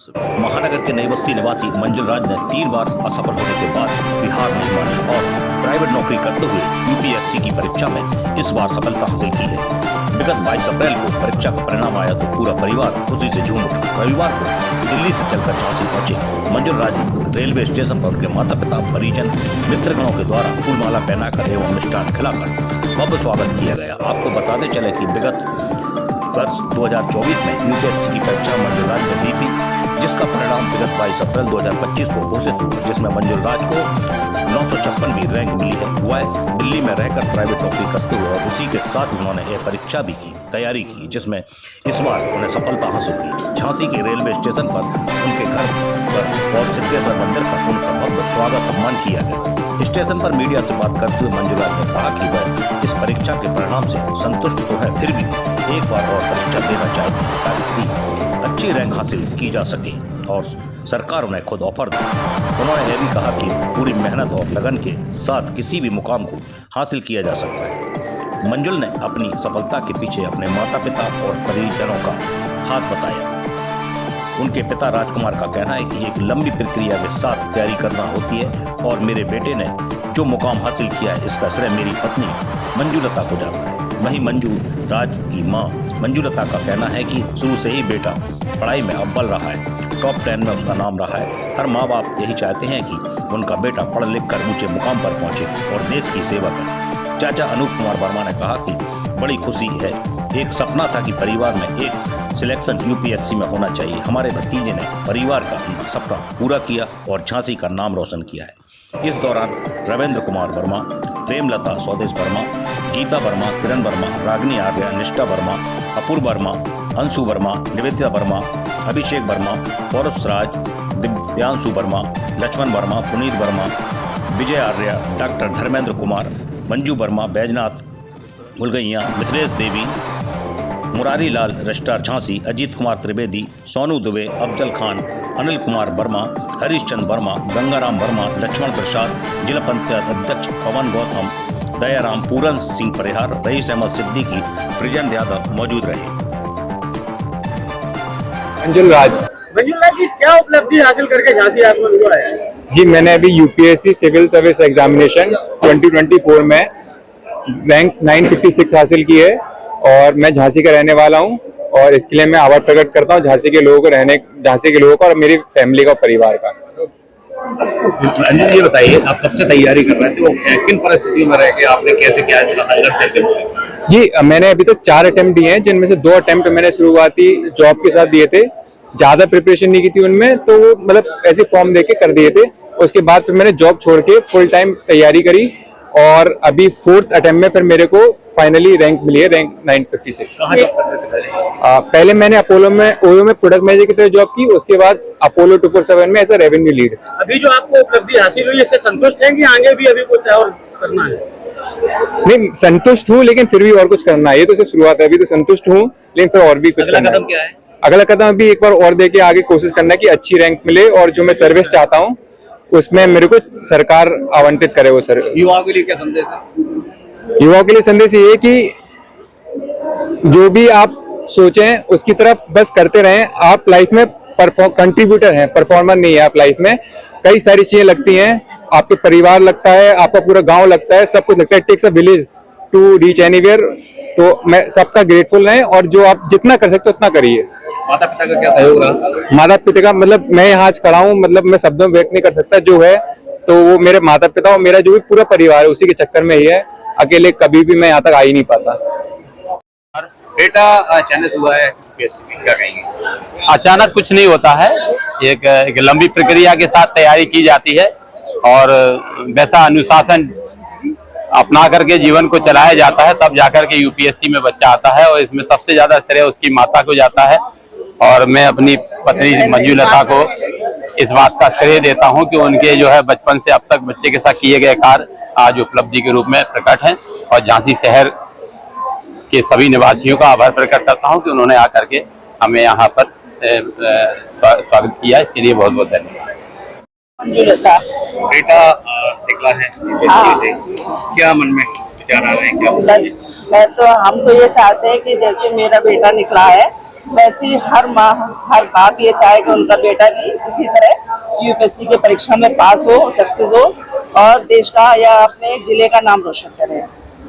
महानगर के नई बस्ती निवासी मंजुल राज ने 3 बार असफल होने के बाद बिहार नहीं मानी और प्राइवेट नौकरी करते हुए यूपीएससी की परीक्षा में इस बार सफलता हासिल की है। विगत 22 अप्रैल को परीक्षा का परिणाम आया तो पूरा परिवार खुशी से झूम उठा। रविवार को दिल्ली से चलकर झांसी पहुंचे मंजुल राज रेलवे स्टेशन पर उनके माता पिता, परिजन, मित्रगणों के द्वारा फूलमाला पहनाकर एवं मिष्ठान खिलाकर भव्य स्वागत किया गया। आपको बताते चले कि विगत वर्ष 2024 में यूपीएससी की परीक्षा मंजुल राज ने दी थी, जिसका परिणाम विगत 22 अप्रैल 2025 को घोषित हुआ, जिसमें मंजुल राज को 956वीं रैंक मिली है। वह दिल्ली में रहकर प्राइवेट नौकरी करते हुए और उसी के साथ उन्होंने यह परीक्षा भी की तैयारी की, जिसमें इस बार उन्हें सफलता हासिल हुई। झांसी के रेलवे स्टेशन पर उनके घर पर और सिद्धेश्वर मंदिर पर उनका भव्य स्वागत सम्मान किया गया। स्टेशन पर मीडिया से बात करते हुए मंजुल राज ने कहा कि वह इस परीक्षा के परिणाम से संतुष्ट तो है, फिर भी एक बार और परीक्षा देना चाहती है ताकि अच्छी रैंक हासिल की जा सके और सरकार उन्हें खुद ऑफर दे। उन्होंने यह भी कहा कि पूरी मेहनत और लगन के साथ किसी भी मुकाम को हासिल किया जा सकता है। मंजुल ने अपनी सफलता के पीछे अपने माता पिता और परिजनों का हाथ बताया। उनके पिता राजकुमार का कहना है कि एक लंबी प्रक्रिया के साथ तैयारी करना होती है और मेरे बेटे ने जो मुकाम हासिल किया है इसका श्रेय मेरी पत्नी मंजुलता को जाता है। वहीं मंजू राज की मां मंजुलता का कहना है कि शुरू से ही बेटा पढ़ाई में अव्वल रहा है, टॉप 10 में उसका नाम रहा है। हर माँ बाप यही चाहते हैं कि उनका बेटा पढ़ लिख कर ऊंचे मुकाम पर पहुंचे और देश की सेवा करे। चाचा अनूप कुमार वर्मा ने कहा कि बड़ी खुशी है, एक सपना था कि परिवार में एक सिलेक्शन यूपीएससी में होना चाहिए। हमारे भतीजे ने परिवार का सपना पूरा किया और झांसी का नाम रोशन किया है। इस दौरान रविंद्र कुमार वर्मा, प्रेमलता स्वदेश वर्मा, गीता वर्मा, किरण वर्मा, रागिनी आर्या, निष्ठा वर्मा, अपूर्व वर्मा, अंशु वर्मा, निवेदिता वर्मा, अभिषेक वर्मा, पौरस राज, दिव्यांशु वर्मा, लक्ष्मण वर्मा, पुनीत वर्मा, विजय आर्या, डॉक्टर धर्मेंद्र कुमार, मंजू वर्मा, बैजनाथ मुलगैया, मिथिलेश देवी, मुरारी लाल रजिस्ट्रार झांसी, अजीत कुमार त्रिवेदी, सोनू दुबे, अफजल खान, अनिल कुमार वर्मा, हरीश चंद्र वर्मा, गंगाराम वर्मा, लक्ष्मण प्रसाद, जिला पंचायत अध्यक्ष पवन गौतम, दयाराम, पूरन सिंह परिहार, रईस अहमद सिद्दीकी, ब्रिजेंद्र यादव मौजूद रहे। मंजुल राज जी, क्या उपलब्धि हासिल करके झांसी आपको हुआ है? जी, मैंने अभी यूपीएससी सिविल सर्विस एग्जामिनेशन 2024 में रैंक 956 हासिल की है और मैं झांसी का रहने वाला हूं और इसके लिए मैं आभार प्रकट करता हूं झांसी के लोगों का और मेरी फैमिली का, परिवार का। अंजलि, ये बताइए, आप कब से तैयारी कर रहे थे, वो किन परिस्थितियों में रह के आपने कैसे क्या संघर्ष करके? जी, मैंने अभी तक 4 अटेम्प्ट दिए हैं, जिनमें से 2 अटेम्प्ट मैंने शुरुआती जॉब के साथ दिए थे। ज्यादा प्रिपरेशन नहीं की थी उनमें, तो वो मतलब ऐसे फॉर्म देके कर दिए थे। उसके बाद फिर मैंने जॉब छोड़ के फुल टाइम तैयारी करी और अभी 4th अटेम्प्ट में फिर मेरे को फाइनली रैंक मिली है, रैंक 956। पहले मैंने अपोलो में प्रोडक्ट मैनेजर की तरह जॉब की, उसके बाद अपोलो 247 में एज अ रेवेन्यू लीड। अभी जो आपको उपलब्धि हासिल हुई, इससे संतुष्ट हैं कि आगे भी अभी कुछ और करना है? नहीं, संतुष्ट हूँ, लेकिन फिर भी और कुछ करना है। ये तो सिर्फ शुरुआत है, अभी तो संतुष्ट हूँ, लेकिन फिर और भी कुछ अगला कदम क्या है? अगला कदम अभी एक बार और देके आगे कोशिश करना है कि अच्छी रैंक मिले और जो मैं सर्विस चाहता हूँ उसमें मेरे को सरकार आवंटित करे वो सर्विस। युवाओं के लिए क्या संदेश है? युवाओं के लिए संदेश ये है कि जो भी आप सोचें उसकी तरफ बस करते रहें। आप लाइफ में कंट्रीब्यूटर हैं, परफॉर्मर नहीं है। आप लाइफ में कई सारी चीजें लगती हैं, आपके परिवार लगता है, आपका पूरा गांव लगता है, सब कुछ लगता है। It takes a village to reach anywhere. तो मैं सबका ग्रेटफुल रहें और जो आप जितना कर सकते हो उतना करिए। माता पिता का क्या सहयोग रहा? माता पिता का मतलब मैं यहाँ आज खड़ा हूँ, मतलब मैं शब्दों में व्यक्त नहीं कर सकता। जो है तो वो मेरे माता पिता और मेरा जो भी पूरा परिवार है उसी के चक्कर में ही है। अकेले कभी भी मैं यहाँ तक आ ही नहीं पाता। बेटा अचानक हुआ है, क्या कहेंगे? अचानक कुछ नहीं होता है, एक लंबी प्रक्रिया के साथ तैयारी की जाती है और वैसा अनुशासन अपना करके जीवन को चलाया जाता है, तब जाकर के यूपीएससी में बच्चा आता है और इसमें सबसे ज्यादा श्रेय उसकी माता को जाता है। और मैं अपनी पत्नी मंजुलता को इस बात का श्रेय देता हूं कि उनके जो है बचपन से अब तक बच्चे के साथ किए गए कार्य आज उपलब्धि के रूप में प्रकट हैं और झांसी शहर के सभी निवासियों का आभार प्रकट करता हूं कि उन्होंने आकर के हमें यहाँ पर स्वागत किया। इसके लिए बहुत बहुत धन्यवाद। बेटा निकला है, क्या मन में विचार आ रहे हैं? क्या बस हम तो ये चाहते हैं कि जैसे मेरा बेटा निकला है वैसे ही हर माँ हर बाप ये चाहे कि उनका बेटा भी इसी तरह यूपीएससी की परीक्षा में पास हो, सक्सेस हो और देश का या अपने जिले का नाम रोशन करे।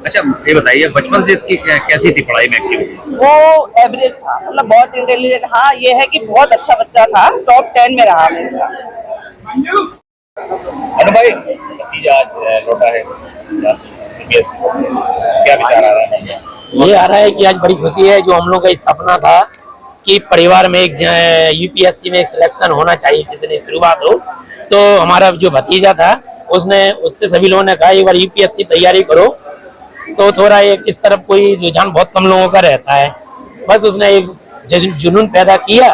अच्छा ये बताइए बचपन से इसकी कैसी थी पढ़ाई में एक्टिविटी? वो एवरेज था, मतलब बहुत इंटेलिजेंट। हाँ ये है कि बहुत अच्छा बच्चा था, टॉप 10 में रहा हमेशा। अनु भाई भतीजा आज लौटा है यूपीएससी को, क्या विचार आ रहा है? ये आ रहा है कि आज बड़ी खुशी है, जो हम लोग का इस सपना था कि परिवार में एक यूपीएससी में एक सिलेक्शन होना चाहिए, जिसने शुरुआत हो, तो हमारा जो भतीजा था उससे सभी लोगों ने कहा एक बार यूपीएससी तैयारी करो, तो थोड़ा एक इस तरफ कोई रुझान बहुत कम लोगों का रहता है। बस उसने एक जुनून पैदा किया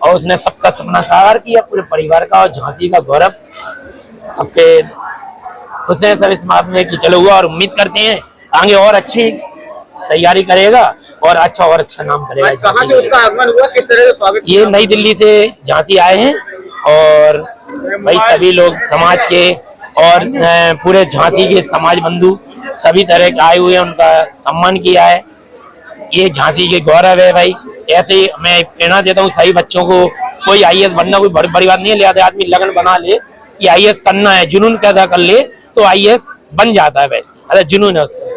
और उसने सबका सपना साकार किया, पूरे परिवार का और झांसी का गौरव। सबके खुश हैं सब इस बात में कि चलो हुआ, और उम्मीद करते हैं आगे और अच्छी तैयारी करेगा और अच्छा नाम करेगा। कहाँ से उसका आगमन हुआ, किस तरह से स्वागत? ये नई दिल्ली से झांसी आए हैं और भाई सभी लोग समाज के और पूरे झांसी के समाज बंधु सभी तरह के आए हुए हैं, उनका सम्मान किया है। ये झांसी के गौरव है भाई। ऐसे ही मैं प्रेरणा देता हूँ सभी बच्चों को, कोई आईएएस बनना कोई बड़ी बात नहीं है, लिहाजा आदमी लगन बना ले कि आईएएस करना है, जुनून पैदा कर ले तो आईएएस बन जाता है भाई, अरे जुनून है उसका।